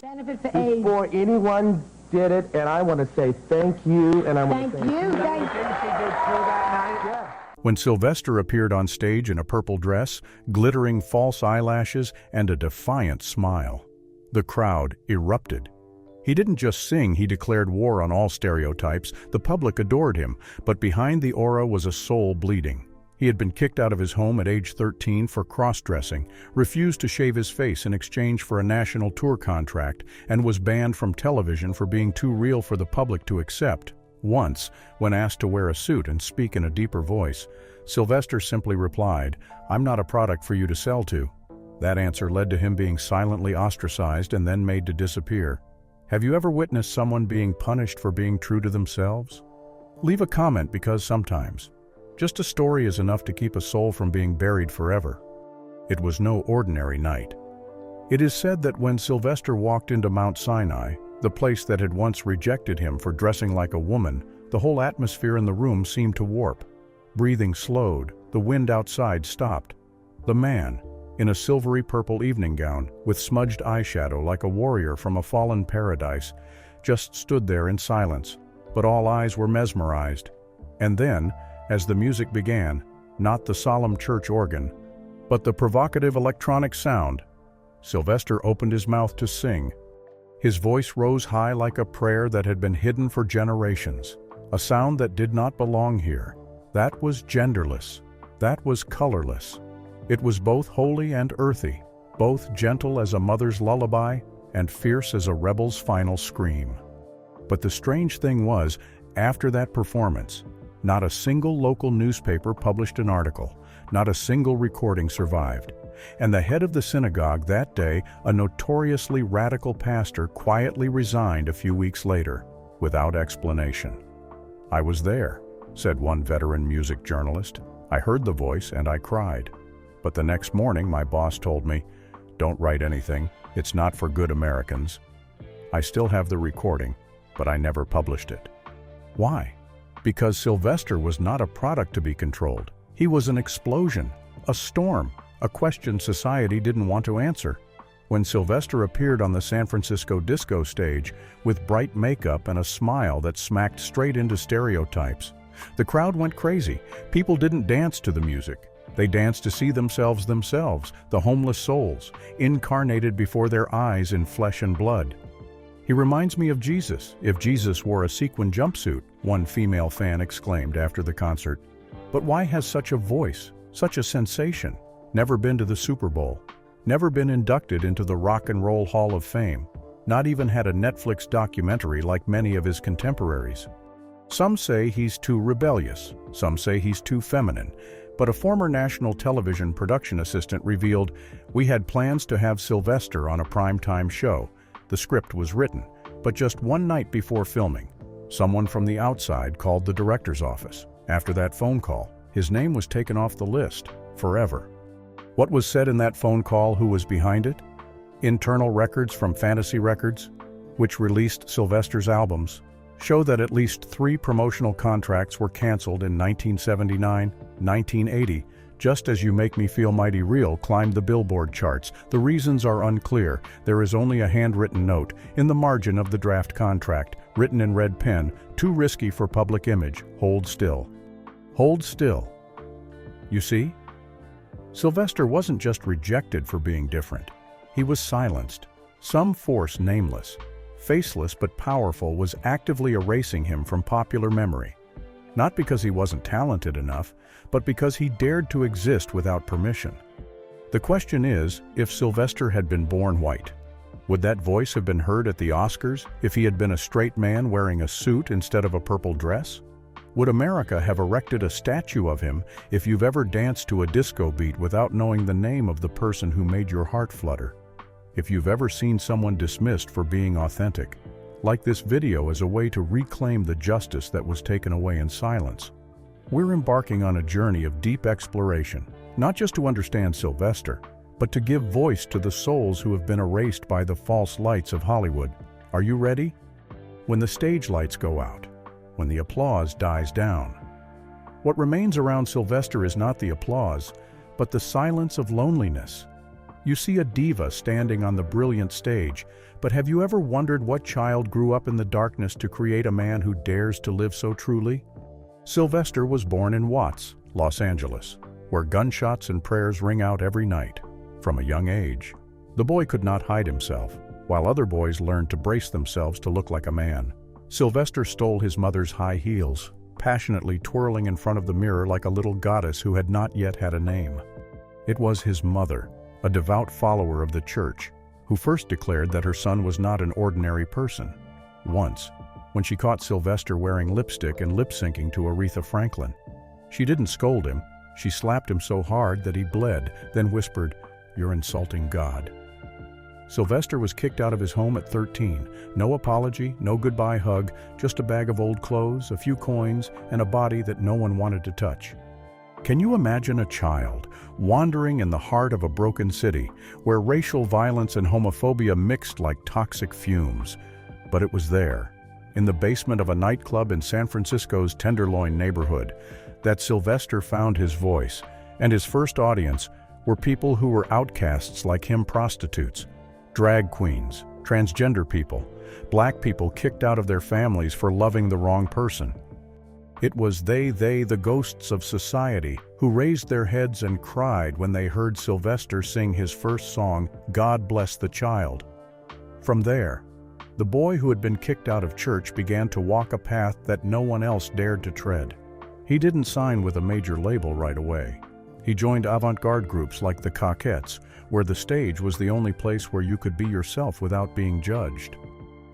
Benefit for AIDS. Before anyone did it, and I want to say thank you, and I want to Thank you. When Sylvester appeared on stage in a purple dress, glittering false eyelashes, and a defiant smile, the crowd erupted. He didn't just sing, he declared war on all stereotypes. The public adored him, but behind the aura was a soul bleeding. He had been kicked out of his home at age 13 for cross-dressing, refused to shave his face in exchange for a national tour contract, and was banned from television for being too real for the public to accept. Once, when asked to wear a suit and speak in a deeper voice, Sylvester simply replied, "I'm not a product for you to sell to." That answer led to him being silently ostracized and then made to disappear. Have you ever witnessed someone being punished for being true to themselves? Leave a comment, because sometimes just a story is enough to keep a soul from being buried forever. It was no ordinary night. It is said that when Sylvester walked into Mount Sinai, the place that had once rejected him for dressing like a woman, the whole atmosphere in the room seemed to warp. Breathing slowed, the wind outside stopped. The man, in a silvery purple evening gown, with smudged eyeshadow like a warrior from a fallen paradise, just stood there in silence, but all eyes were mesmerized. And then, as the music began, not the solemn church organ, but the provocative electronic sound, Sylvester opened his mouth to sing. His voice rose high like a prayer that had been hidden for generations, a sound that did not belong here. That was genderless. That was colorless. It was both holy and earthy, both gentle as a mother's lullaby and fierce as a rebel's final scream. But the strange thing was, after that performance, not a single local newspaper published an article, not a single recording survived. And the head of the synagogue that day, a notoriously radical pastor, quietly resigned a few weeks later, without explanation. "I was there," said one veteran music journalist. "I heard the voice and I cried. But the next morning my boss told me, 'Don't write anything, it's not for good Americans.' I still have the recording, but I never published it." Why? Because Sylvester was not a product to be controlled. He was an explosion, a storm, a question society didn't want to answer. When Sylvester appeared on the San Francisco disco stage with bright makeup and a smile that smacked straight into stereotypes, the crowd went crazy. People didn't dance to the music. They danced to see themselves, the homeless souls, incarnated before their eyes in flesh and blood. "He reminds me of Jesus, if Jesus wore a sequin jumpsuit," one female fan exclaimed after the concert. "But why has such a voice, such a sensation? Never been to the Super Bowl, never been inducted into the Rock and Roll Hall of Fame, not even had a Netflix documentary like many of his contemporaries. Some say he's too rebellious, some say he's too feminine, but a former national television production assistant revealed, "We had plans to have Sylvester on a primetime show. The script was written, but just one night before filming, someone from the outside called the director's office. After that phone call, his name was taken off the list, forever." What was said in that phone call? Who was behind it? Internal records from Fantasy Records, which released Sylvester's albums, show that at least 3 promotional contracts were canceled in 1979, 1980, just as You Make Me Feel Mighty Real climbed the Billboard charts. The reasons are unclear. There is only a handwritten note in the margin of the draft contract, written in red pen, "Too risky for public image. Hold still." Hold still. You see? Sylvester wasn't just rejected for being different. He was silenced. Some force nameless, faceless but powerful, was actively erasing him from popular memory. Not because he wasn't talented enough, but because he dared to exist without permission. The question is, if Sylvester had been born white, would that voice have been heard at the Oscars if he had been a straight man wearing a suit instead of a purple dress? Would America have erected a statue of him if you've ever danced to a disco beat without knowing the name of the person who made your heart flutter? If you've ever seen someone dismissed for being authentic, like this video as a way to reclaim the justice that was taken away in silence? We're embarking on a journey of deep exploration, not just to understand Sylvester, but to give voice to the souls who have been erased by the false lights of Hollywood. Are you ready? When the stage lights go out, when the applause dies down. What remains around Sylvester is not the applause, but the silence of loneliness. You see a diva standing on the brilliant stage, but have you ever wondered what child grew up in the darkness to create a man who dares to live so truly? Sylvester was born in Watts, Los Angeles, where gunshots and prayers ring out every night. From a young age, the boy could not hide himself, while other boys learned to brace themselves to look like a man. Sylvester stole his mother's high heels, passionately twirling in front of the mirror like a little goddess who had not yet had a name. It was his mother, a devout follower of the church, who first declared that her son was not an ordinary person. Once, when she caught Sylvester wearing lipstick and lip-syncing to Aretha Franklin, she didn't scold him. She slapped him so hard that he bled, then whispered, "You're insulting God." Sylvester was kicked out of his home at 13. No apology, no goodbye hug, just a bag of old clothes, a few coins, and a body that no one wanted to touch. Can you imagine a child wandering in the heart of a broken city where racial violence and homophobia mixed like toxic fumes? But it was there, in the basement of a nightclub in San Francisco's Tenderloin neighborhood, that Sylvester found his voice, and his first audience were people who were outcasts like him: prostitutes, drag queens, transgender people, black people kicked out of their families for loving the wrong person. It was they, the ghosts of society, who raised their heads and cried when they heard Sylvester sing his first song, "God Bless the Child." From there, the boy who had been kicked out of church began to walk a path that no one else dared to tread. He didn't sign with a major label right away. He joined avant-garde groups like the Coquettes, where the stage was the only place where you could be yourself without being judged.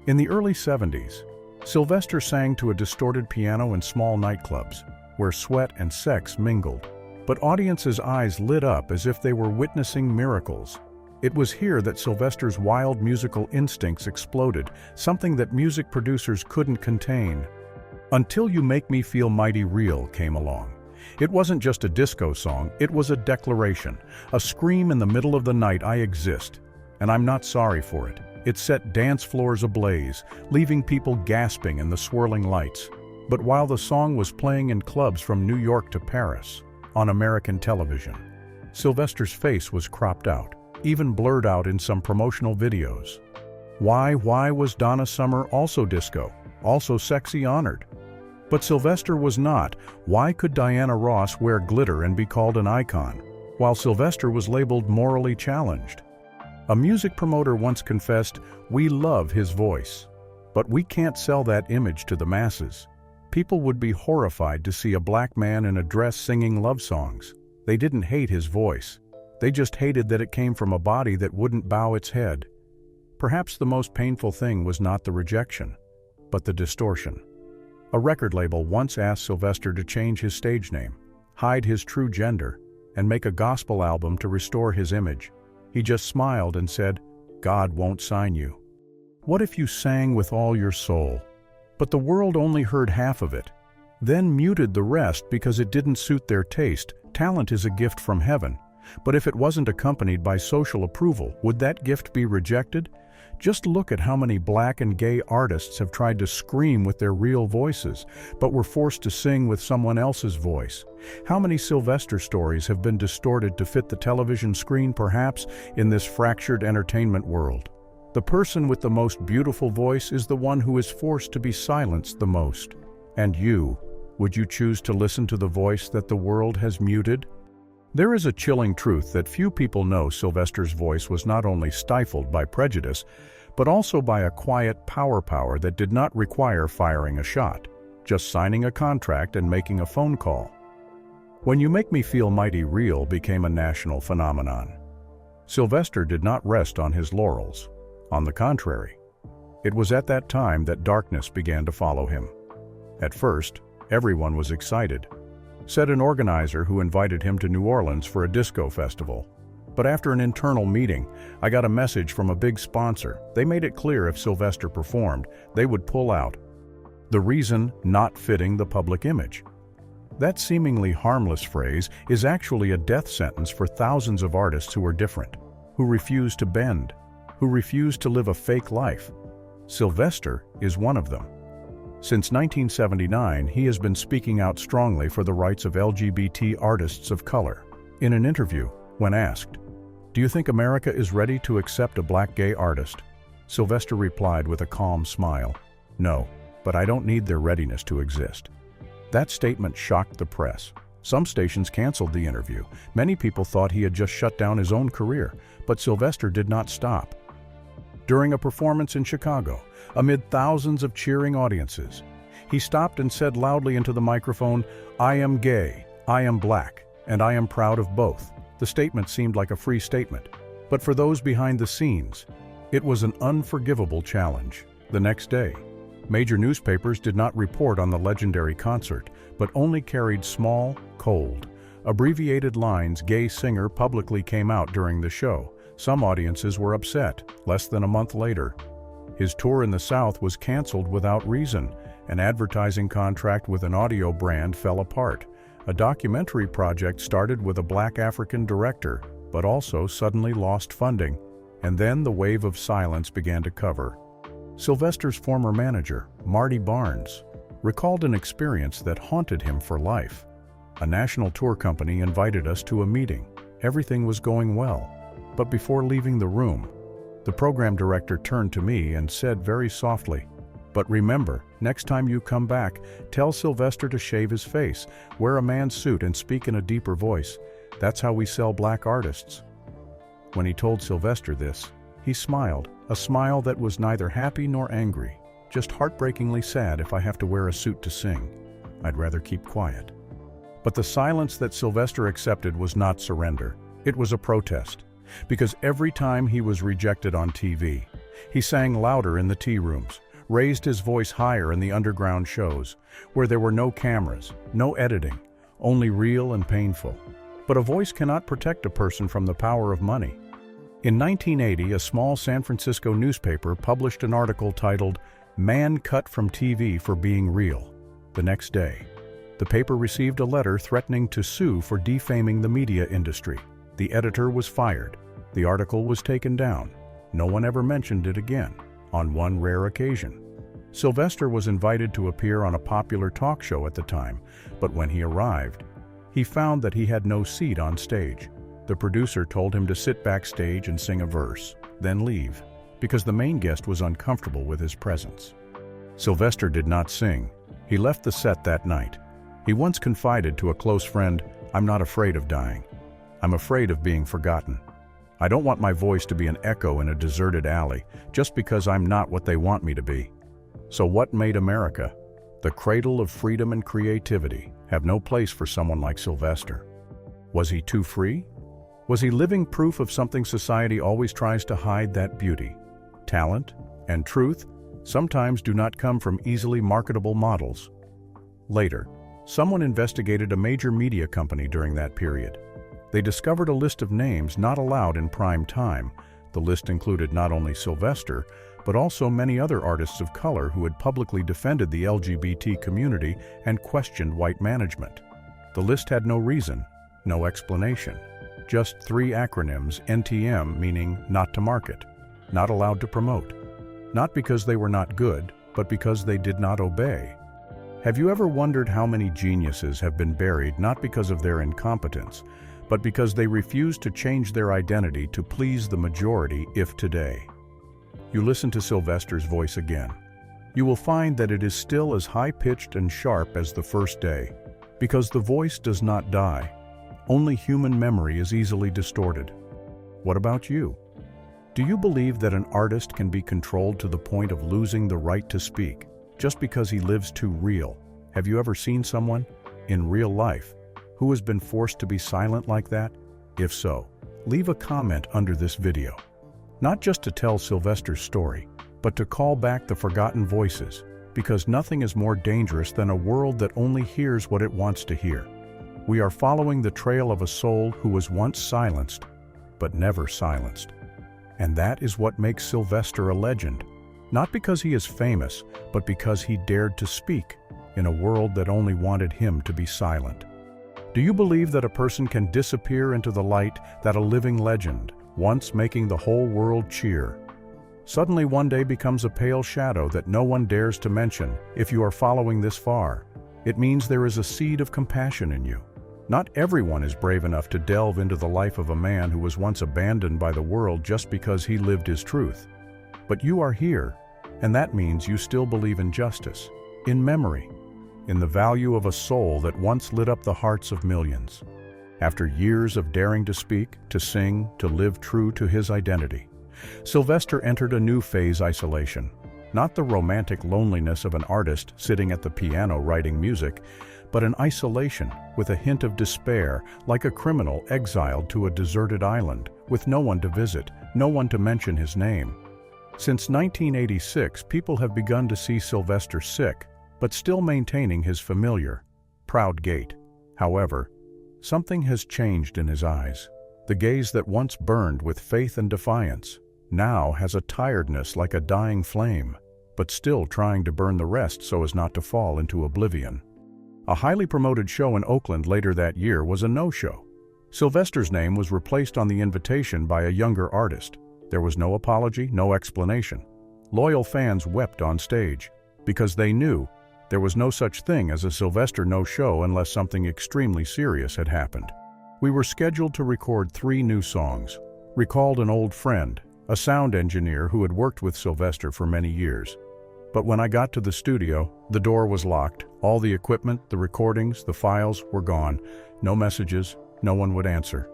In the early 70s, Sylvester sang to a distorted piano in small nightclubs, where sweat and sex mingled. But audiences' eyes lit up as if they were witnessing miracles. It was here that Sylvester's wild musical instincts exploded, something that music producers couldn't contain. "Until You Make Me Feel Mighty Real" came along. It wasn't just a disco song, it was a declaration, a scream in the middle of the night: "I exist, and I'm not sorry for it." It set dance floors ablaze, leaving people gasping in the swirling lights. But while the song was playing in clubs from New York to Paris, on American television, Sylvester's face was cropped out, even blurred out in some promotional videos. Why was Donna Summer also disco, also sexy honored? But Sylvester was not. Why could Diana Ross wear glitter and be called an icon, while Sylvester was labeled morally challenged? A music promoter once confessed, "We love his voice, but we can't sell that image to the masses." People would be horrified to see a black man in a dress singing love songs. They didn't hate his voice. They just hated that it came from a body that wouldn't bow its head. Perhaps the most painful thing was not the rejection, but the distortion. A record label once asked Sylvester to change his stage name, hide his true gender, and make a gospel album to restore his image. He just smiled and said, "God won't sign you." What if you sang with all your soul, but the world only heard half of it, then muted the rest because it didn't suit their taste? Talent is a gift from heaven, but if it wasn't accompanied by social approval, would that gift be rejected? Just look at how many black and gay artists have tried to scream with their real voices, but were forced to sing with someone else's voice. How many Sylvester stories have been distorted to fit the television screen, perhaps, in this fractured entertainment world? The person with the most beautiful voice is the one who is forced to be silenced the most. And you, would you choose to listen to the voice that the world has muted? There is a chilling truth that few people know. Sylvester's voice was not only stifled by prejudice, but also by a quiet power that did not require firing a shot, just signing a contract and making a phone call. "When You Make Me Feel Mighty Real" became a national phenomenon. Sylvester did not rest on his laurels. On the contrary, it was at that time that darkness began to follow him. At first, everyone was excited, said an organizer who invited him to New Orleans for a disco festival. But after an internal meeting, I got a message from a big sponsor. They made it clear if Sylvester performed, they would pull out. The reason: not fitting the public image. That seemingly harmless phrase is actually a death sentence for thousands of artists who are different, who refuse to bend, who refuse to live a fake life. Sylvester is one of them. Since 1979, he has been speaking out strongly for the rights of LGBT artists of color. In an interview, when asked, "Do you think America is ready to accept a black gay artist?" Sylvester replied with a calm smile, "No, but I don't need their readiness to exist." That statement shocked the press. Some stations canceled the interview. Many people thought he had just shut down his own career, but Sylvester did not stop. During a performance in Chicago, amid thousands of cheering audiences, he stopped and said loudly into the microphone, "I am gay, I am black, and I am proud of both." The statement seemed like a free statement, but for those behind the scenes, it was an unforgivable challenge. The next day, major newspapers did not report on the legendary concert, but only carried small, cold, abbreviated lines. Gay singer publicly came out during the show. Some audiences were upset. Less than a month later, his tour in the South was canceled without reason. An advertising contract with an audio brand fell apart. A documentary project started with a black African director, but also suddenly lost funding. And then the wave of silence began to cover. Sylvester's former manager, Marty Barnes, recalled an experience that haunted him for life. A national tour company invited us to a meeting. Everything was going well. But before leaving the room, the program director turned to me and said very softly, "But remember, next time you come back, tell Sylvester to shave his face, wear a man's suit, and speak in a deeper voice. That's how we sell black artists." When he told Sylvester this, he smiled, a smile that was neither happy nor angry, just heartbreakingly sad. "If I have to wear a suit to sing, I'd rather keep quiet." But the silence that Sylvester accepted was not surrender. It was a protest. Because every time he was rejected on TV, he sang louder in the tea rooms, raised his voice higher in the underground shows, where there were no cameras, no editing, only real and painful. But a voice cannot protect a person from the power of money. In 1980, a small San Francisco newspaper published an article titled, "Man Cut from TV for Being Real." The next day, the paper received a letter threatening to sue for defaming the media industry. The editor was fired. The article was taken down. No one ever mentioned it again, on one rare occasion. Sylvester was invited to appear on a popular talk show at the time, but when he arrived, he found that he had no seat on stage. The producer told him to sit backstage and sing a verse, then leave, because the main guest was uncomfortable with his presence. Sylvester did not sing. He left the set that night. He once confided to a close friend, "I'm not afraid of dying. I'm afraid of being forgotten. I don't want my voice to be an echo in a deserted alley just because I'm not what they want me to be." So what made America, the cradle of freedom and creativity, have no place for someone like Sylvester? Was he too free? Was he living proof of something society always tries to hide, that beauty, talent, and truth sometimes do not come from easily marketable models? Later, someone investigated a major media company during that period. They discovered a list of names not allowed in prime time. The list included not only Sylvester, but also many other artists of color who had publicly defended the LGBT community and questioned white management. The list had no reason, no explanation. Just three acronyms, NTM meaning not to market, not allowed to promote. Not because they were not good, but because they did not obey. Have you ever wondered how many geniuses have been buried not because of their incompetence, but because they refused to change their identity to please the majority? If today you listen to Sylvester's voice again, you will find that it is still as high-pitched and sharp as the first day, because the voice does not die. Only human memory is easily distorted. What about you? Do you believe that an artist can be controlled to the point of losing the right to speak just because he lives too real? Have you ever seen someone, in real life, who has been forced to be silent like that? If so, leave a comment under this video. Not just to tell Sylvester's story, but to call back the forgotten voices, because nothing is more dangerous than a world that only hears what it wants to hear. We are following the trail of a soul who was once silenced, but never silenced. And that is what makes Sylvester a legend, not because he is famous, but because he dared to speak in a world that only wanted him to be silent. Do you believe that a person can disappear into the light, that a living legend, once making the whole world cheer, suddenly one day becomes a pale shadow that no one dares to mention? If you are following this far, it means there is a seed of compassion in you. Not everyone is brave enough to delve into the life of a man who was once abandoned by the world just because he lived his truth. But you are here, and that means you still believe in justice, in memory, in the value of a soul that once lit up the hearts of millions. After years of daring to speak, to sing, to live true to his identity, Sylvester entered a new phase: isolation. Not the romantic loneliness of an artist sitting at the piano writing music, but an isolation with a hint of despair, like a criminal exiled to a deserted island, with no one to visit, no one to mention his name. Since 1986, people have begun to see Sylvester sick, but still maintaining his familiar, proud gait. However, something has changed in his eyes. The gaze that once burned with faith and defiance now has a tiredness like a dying flame, but still trying to burn the rest so as not to fall into oblivion. A highly promoted show in Oakland later that year was a no-show. Sylvester's name was replaced on the invitation by a younger artist. There was no apology, no explanation. Loyal fans wept on stage, because they knew there was no such thing as a Sylvester no-show unless something extremely serious had happened. We were scheduled to record 3 new songs. Recalled an old friend, a sound engineer who had worked with Sylvester for many years. But when I got to the studio, the door was locked. All the equipment, the recordings, the files were gone. No messages, no one would answer.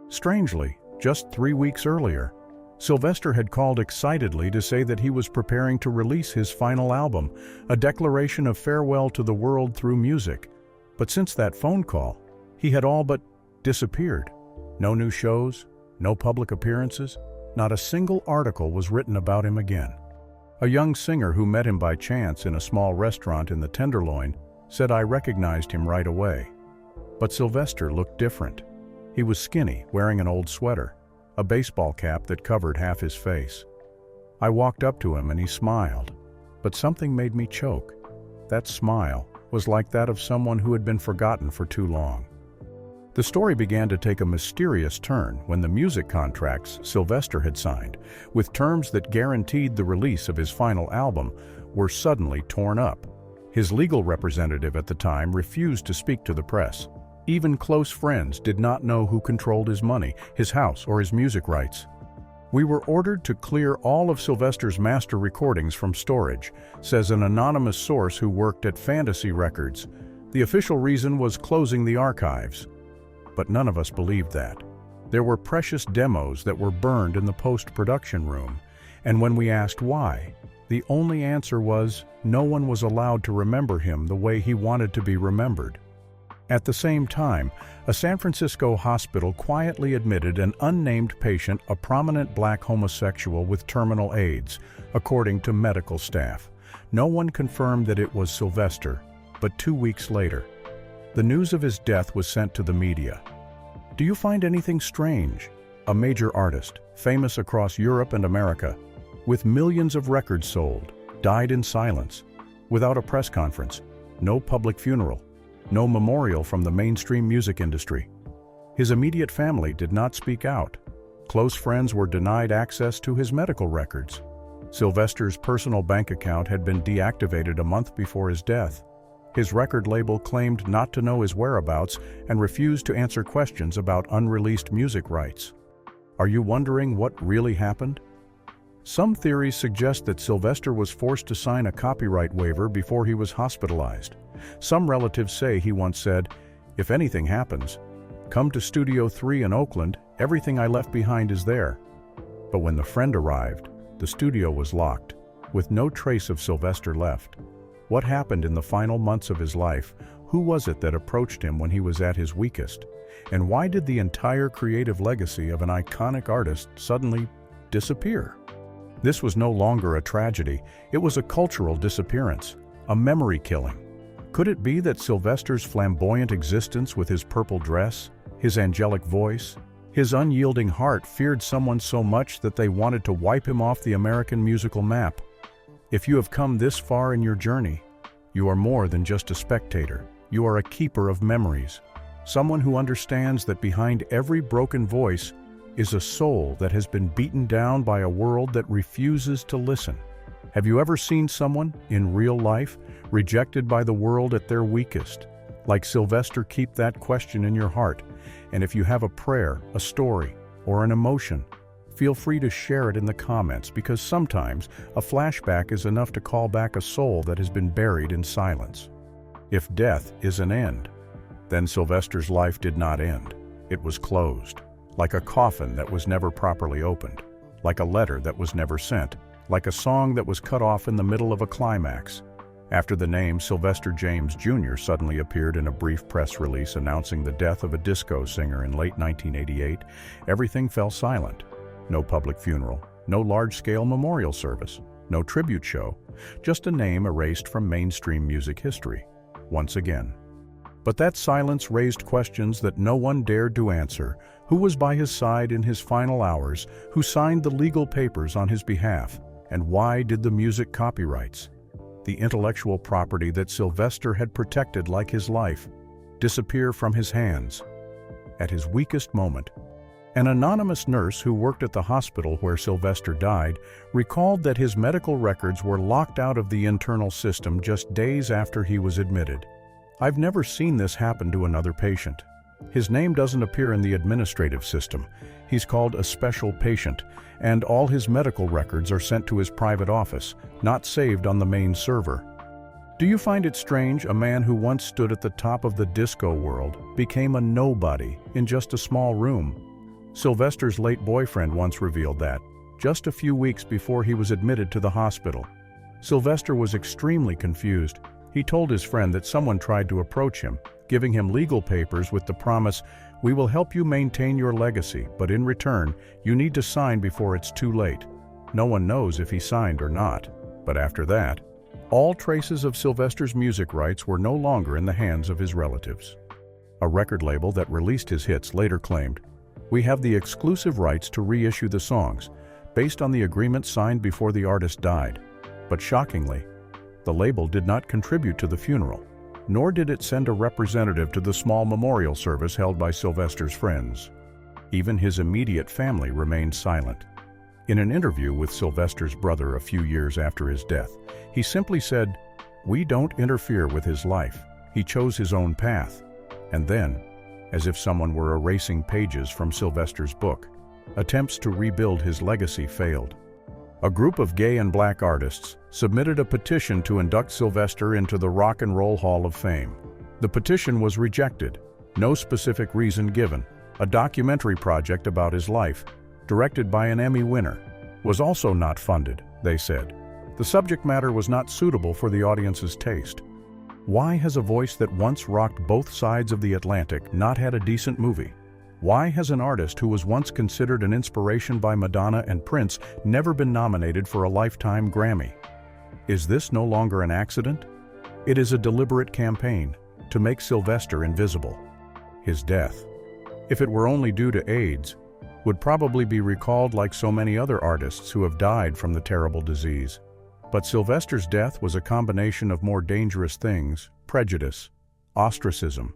Strangely, just 3 weeks earlier, Sylvester had called excitedly to say that he was preparing to release his final album, a declaration of farewell to the world through music. But since that phone call, he had all but disappeared. No new shows, no public appearances, not a single article was written about him again. A young singer who met him by chance in a small restaurant in the Tenderloin said I recognized him right away. But Sylvester looked different. He was skinny, wearing an old sweater, a baseball cap that covered half his face. I walked up to him and he smiled, but something made me choke. That smile was like that of someone who had been forgotten for too long. The story began to take a mysterious turn when the music contracts Sylvester had signed, with terms that guaranteed the release of his final album, were suddenly torn up. His legal representative at the time refused to speak to the press. Even close friends did not know who controlled his money, his house, or his music rights. We were ordered to clear all of Sylvester's master recordings from storage, says an anonymous source who worked at Fantasy Records. The official reason was closing the archives. But none of us believed that. There were precious demos that were burned in the post-production room, and when we asked why, the only answer was no one was allowed to remember him the way he wanted to be remembered. At the same time, a San Francisco hospital quietly admitted an unnamed patient, a prominent black homosexual with terminal AIDS, according to medical staff. No one confirmed that it was Sylvester, but 2 weeks later, the news of his death was sent to the media. Do you find anything strange? A major artist, famous across Europe and America, with millions of records sold, died in silence, without a press conference, no public funeral, no memorial from the mainstream music industry. His immediate family did not speak out. Close friends were denied access to his medical records. Sylvester's personal bank account had been deactivated a month before his death. His record label claimed not to know his whereabouts and refused to answer questions about unreleased music rights. Are you wondering what really happened? Some theories suggest that Sylvester was forced to sign a copyright waiver before he was hospitalized. Some relatives say he once said, "If anything happens, come to Studio 3 in Oakland, everything I left behind is there." But when the friend arrived, the studio was locked, with no trace of Sylvester left. What happened in the final months of his life? Who was it that approached him when he was at his weakest? And why did the entire creative legacy of an iconic artist suddenly disappear? This was no longer a tragedy, it was a cultural disappearance, a memory killing. Could it be that Sylvester's flamboyant existence with his purple dress, his angelic voice, his unyielding heart feared someone so much that they wanted to wipe him off the American musical map? If you have come this far in your journey, you are more than just a spectator. You are a keeper of memories, someone who understands that behind every broken voice is a soul that has been beaten down by a world that refuses to listen. Have you ever seen someone, in real life, rejected by the world at their weakest? Like Sylvester, keep that question in your heart, and if you have a prayer, a story, or an emotion, feel free to share it in the comments, because sometimes a flashback is enough to call back a soul that has been buried in silence. If death is an end, then Sylvester's life did not end. It was closed, like a coffin that was never properly opened, like a letter that was never sent, like a song that was cut off in the middle of a climax. After the name Sylvester James Jr. suddenly appeared in a brief press release announcing the death of a disco singer in late 1988, everything fell silent. No public funeral, no large-scale memorial service, no tribute show, just a name erased from mainstream music history, once again. But that silence raised questions that no one dared to answer. Who was by his side in his final hours? Who signed the legal papers on his behalf? And why did the music copyrights, the intellectual property that Sylvester had protected like his life, disappear from his hands? At his weakest moment, an anonymous nurse who worked at the hospital where Sylvester died recalled that his medical records were locked out of the internal system just days after he was admitted. I've never seen this happen to another patient. His name doesn't appear in the administrative system. He's called a special patient, and all his medical records are sent to his private office, not saved on the main server. Do you find it strange a man who once stood at the top of the disco world became a nobody in just a small room? Sylvester's late boyfriend once revealed that, just a few weeks before he was admitted to the hospital. Sylvester was extremely confused. He told his friend that someone tried to approach him, giving him legal papers with the promise, "We will help you maintain your legacy, but in return, you need to sign before it's too late." No one knows if he signed or not, but after that, all traces of Sylvester's music rights were no longer in the hands of his relatives. A record label that released his hits later claimed, "We have the exclusive rights to reissue the songs, based on the agreement signed before the artist died." But shockingly, the label did not contribute to the funeral, nor did it send a representative to the small memorial service held by Sylvester's friends. Even his immediate family remained silent. In an interview with Sylvester's brother a few years after his death, he simply said, "We don't interfere with his life. He chose his own path." And then, as if someone were erasing pages from Sylvester's book, attempts to rebuild his legacy failed. A group of gay and black artists submitted a petition to induct Sylvester into the Rock and Roll Hall of Fame. The petition was rejected, no specific reason given. A documentary project about his life, directed by an Emmy winner, was also not funded, they said. The subject matter was not suitable for the audience's taste. Why has a voice that once rocked both sides of the Atlantic not had a decent movie? Why has an artist who was once considered an inspiration by Madonna and Prince never been nominated for a Lifetime Grammy? Is this no longer an accident? It is a deliberate campaign to make Sylvester invisible. His death, if it were only due to AIDS, would probably be recalled like so many other artists who have died from the terrible disease. But Sylvester's death was a combination of more dangerous things: prejudice, ostracism,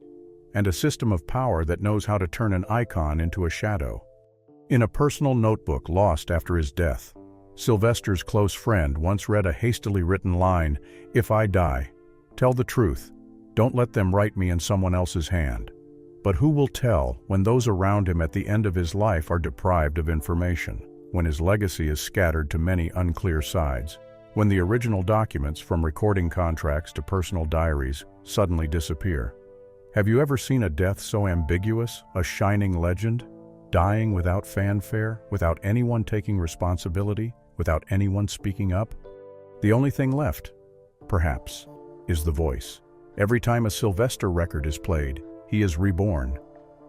and a system of power that knows how to turn an icon into a shadow. In a personal notebook lost after his death, Sylvester's close friend once read a hastily written line, "If I die, tell the truth. Don't let them write me in someone else's hand." But who will tell when those around him at the end of his life are deprived of information, when his legacy is scattered to many unclear sides, when the original documents, from recording contracts to personal diaries, suddenly disappear? Have you ever seen a death so ambiguous, a shining legend, dying without fanfare, without anyone taking responsibility, without anyone speaking up? The only thing left, perhaps, is the voice. Every time a Sylvester record is played, he is reborn.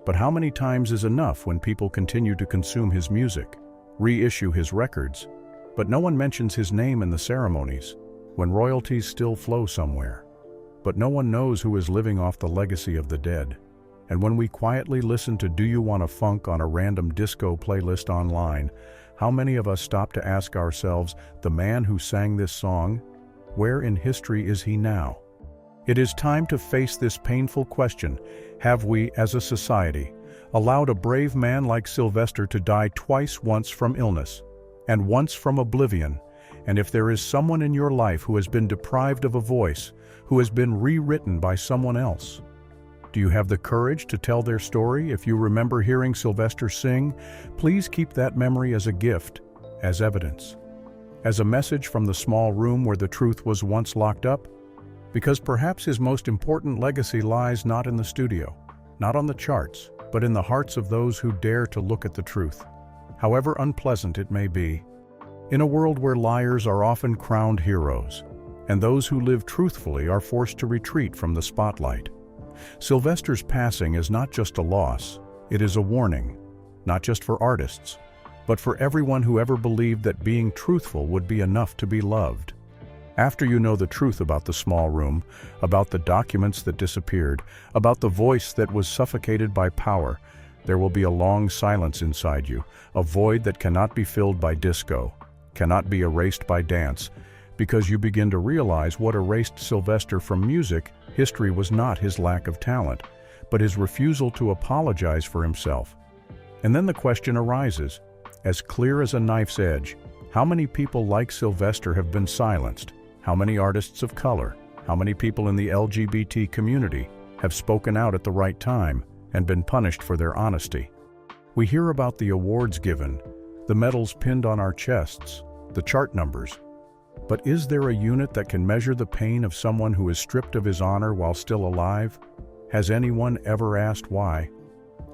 But how many times is enough when people continue to consume his music, reissue his records, but no one mentions his name in the ceremonies, when royalties still flow somewhere? But no one knows who is living off the legacy of the dead. And when we quietly listen to "Do You Wanna Funk" on a random disco playlist online, how many of us stop to ask ourselves, the man who sang this song, where in history is he now? It is time to face this painful question. Have we, as a society, allowed a brave man like Sylvester to die twice, once from illness, and once from oblivion? And if there is someone in your life who has been deprived of a voice, who has been rewritten by someone else, Do you have the courage to tell their story? If you remember hearing Sylvester sing, please keep that memory as a gift, as evidence, as a message from the small room where the truth was once locked up, because perhaps his most important legacy lies not in the studio, not on the charts, but in the hearts of those who dare to look at the truth, however unpleasant it may be. In a world where liars are often crowned heroes, and those who live truthfully are forced to retreat from the spotlight, Sylvester's passing is not just a loss, it is a warning, not just for artists, but for everyone who ever believed that being truthful would be enough to be loved. After you know the truth about the small room, about the documents that disappeared, about the voice that was suffocated by power, there will be a long silence inside you, a void that cannot be filled by disco, cannot be erased by dance, because you begin to realize what erased Sylvester from music history was not his lack of talent, but his refusal to apologize for himself. And then the question arises, as clear as a knife's edge, how many people like Sylvester have been silenced? How many artists of color, how many people in the LGBT community have spoken out at the right time and been punished for their honesty? We hear about the awards given, the medals pinned on our chests, the chart numbers. But is there a unit that can measure the pain of someone who is stripped of his honor while still alive? Has anyone ever asked why?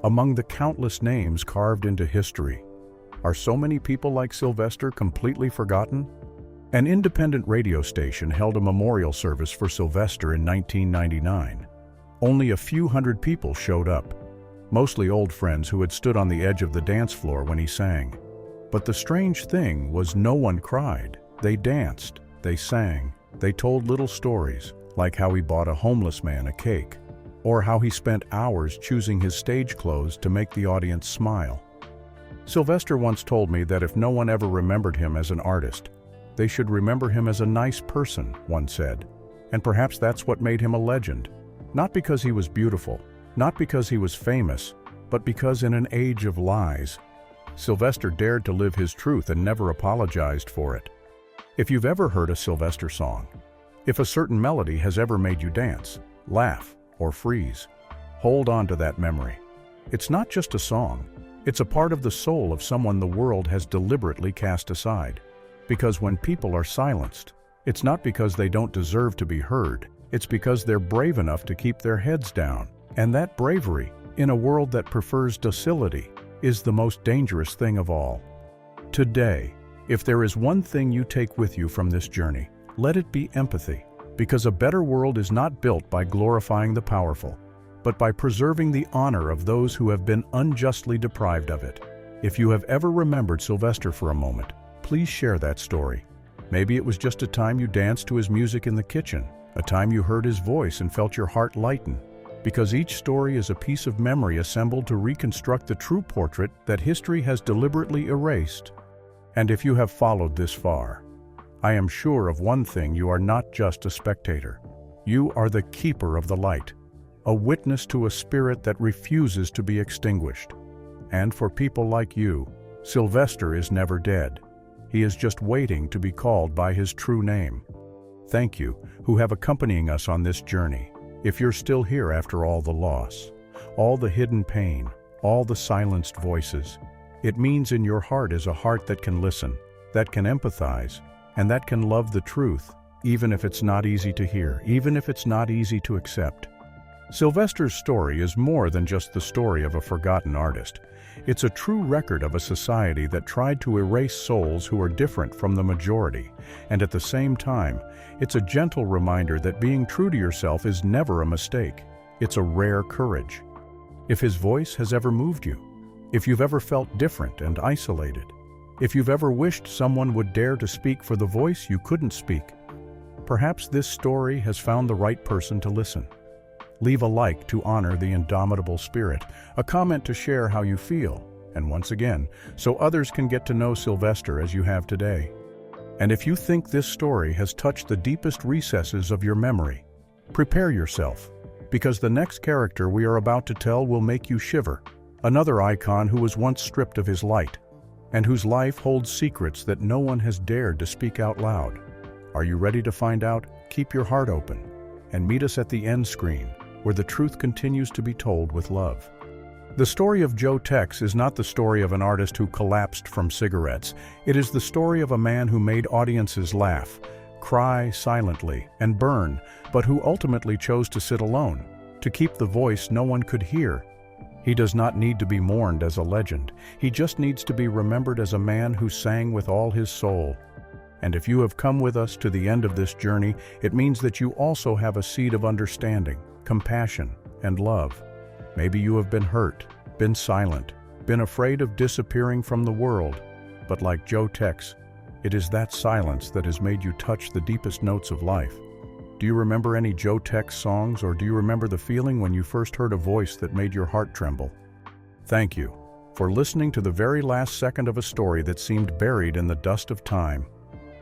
Among the countless names carved into history, are so many people like Sylvester completely forgotten? An independent radio station held a memorial service for Sylvester in 1999. Only a few hundred people showed up, mostly old friends who had stood on the edge of the dance floor when he sang. But the strange thing was no one cried. They danced, they sang, they told little stories, like how he bought a homeless man a cake, or how he spent hours choosing his stage clothes to make the audience smile. Sylvester once told me that if no one ever remembered him as an artist, they should remember him as a nice person, one said. And perhaps that's what made him a legend. Not because he was beautiful, not because he was famous, but because in an age of lies, Sylvester dared to live his truth and never apologized for it. If you've ever heard a Sylvester song, if a certain melody has ever made you dance, laugh, or freeze, hold on to that memory. It's not just a song, it's a part of the soul of someone the world has deliberately cast aside. Because when people are silenced, it's not because they don't deserve to be heard, it's because they're brave enough to keep their heads down. And that bravery, in a world that prefers docility, is the most dangerous thing of all. Today, if there is one thing you take with you from this journey, let it be empathy, because a better world is not built by glorifying the powerful, but by preserving the honor of those who have been unjustly deprived of it. If you have ever remembered Sylvester for a moment, please share that story. Maybe it was just a time you danced to his music in the kitchen, a time you heard his voice and felt your heart lighten, because each story is a piece of memory assembled to reconstruct the true portrait that history has deliberately erased. And if you have followed this far, I am sure of one thing: you are not just a spectator. You are the keeper of the light, a witness to a spirit that refuses to be extinguished. And for people like you, Sylvester is never dead. He is just waiting to be called by his true name. Thank you, who have accompanying us on this journey. If you're still here after all the loss, all the hidden pain, all the silenced voices, it means in your heart is a heart that can listen, that can empathize, and that can love the truth, even if it's not easy to hear, even if it's not easy to accept. Sylvester's story is more than just the story of a forgotten artist. It's a true record of a society that tried to erase souls who are different from the majority, and at the same time, it's a gentle reminder that being true to yourself is never a mistake. It's a rare courage. If his voice has ever moved you, if you've ever felt different and isolated, if you've ever wished someone would dare to speak for the voice you couldn't speak, perhaps this story has found the right person to listen. Leave a like to honor the indomitable spirit, a comment to share how you feel, and once again, so others can get to know Sylvester as you have today. And if you think this story has touched the deepest recesses of your memory, prepare yourself, because the next character we are about to tell will make you shiver. Another icon who was once stripped of his light, and whose life holds secrets that no one has dared to speak out loud. Are you ready to find out? Keep your heart open, and meet us at the end screen, where the truth continues to be told with love. The story of Joe Tex is not the story of an artist who collapsed from cigarettes. It is the story of a man who made audiences laugh, cry silently, and burn, but who ultimately chose to sit alone, to keep the voice no one could hear. He does not need to be mourned as a legend. He just needs to be remembered as a man who sang with all his soul. And if you have come with us to the end of this journey, it means that you also have a seed of understanding, compassion, and love. Maybe you have been hurt, been silent, been afraid of disappearing from the world. But like Joe Tex, it is that silence that has made you touch the deepest notes of life. Do you remember any Joe Tex songs, or do you remember the feeling when you first heard a voice that made your heart tremble? Thank you for listening to the very last second of a story that seemed buried in the dust of time.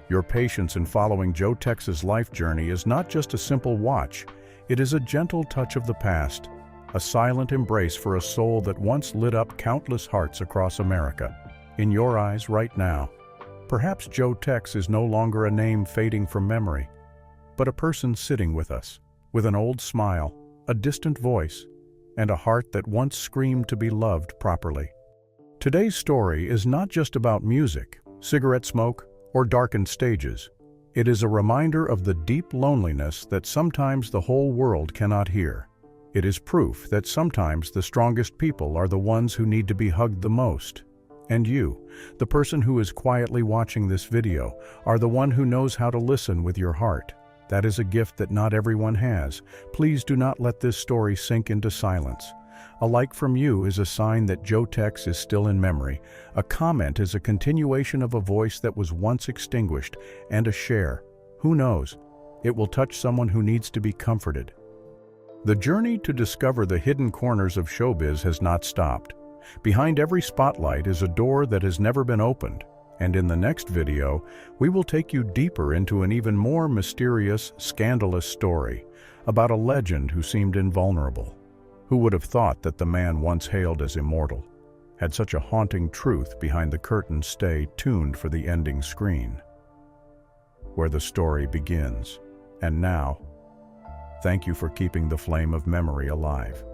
Your patience in following Joe Tex's life journey is not just a simple watch, it is a gentle touch of the past, a silent embrace for a soul that once lit up countless hearts across America. In your eyes right now, perhaps Joe Tex is no longer a name fading from memory, but a person sitting with us, with an old smile, a distant voice, and a heart that once screamed to be loved properly. Today's story is not just about music, cigarette smoke, or darkened stages. It is a reminder of the deep loneliness that sometimes the whole world cannot hear. It is proof that sometimes the strongest people are the ones who need to be hugged the most. And you, the person who is quietly watching this video, are the one who knows how to listen with your heart. That is a gift that not everyone has. Please do not let this story sink into silence. A like from you is a sign that Joe Tex is still in memory. A comment is a continuation of a voice that was once extinguished, and a share, who knows, it will touch someone who needs to be comforted. The journey to discover the hidden corners of showbiz has not stopped. Behind every spotlight is a door that has never been opened. And in the next video, we will take you deeper into an even more mysterious, scandalous story about a legend who seemed invulnerable. Who would have thought that the man once hailed as immortal had such a haunting truth behind the curtain? Stay tuned for the ending screen, where the story begins. And now, thank you for keeping the flame of memory alive.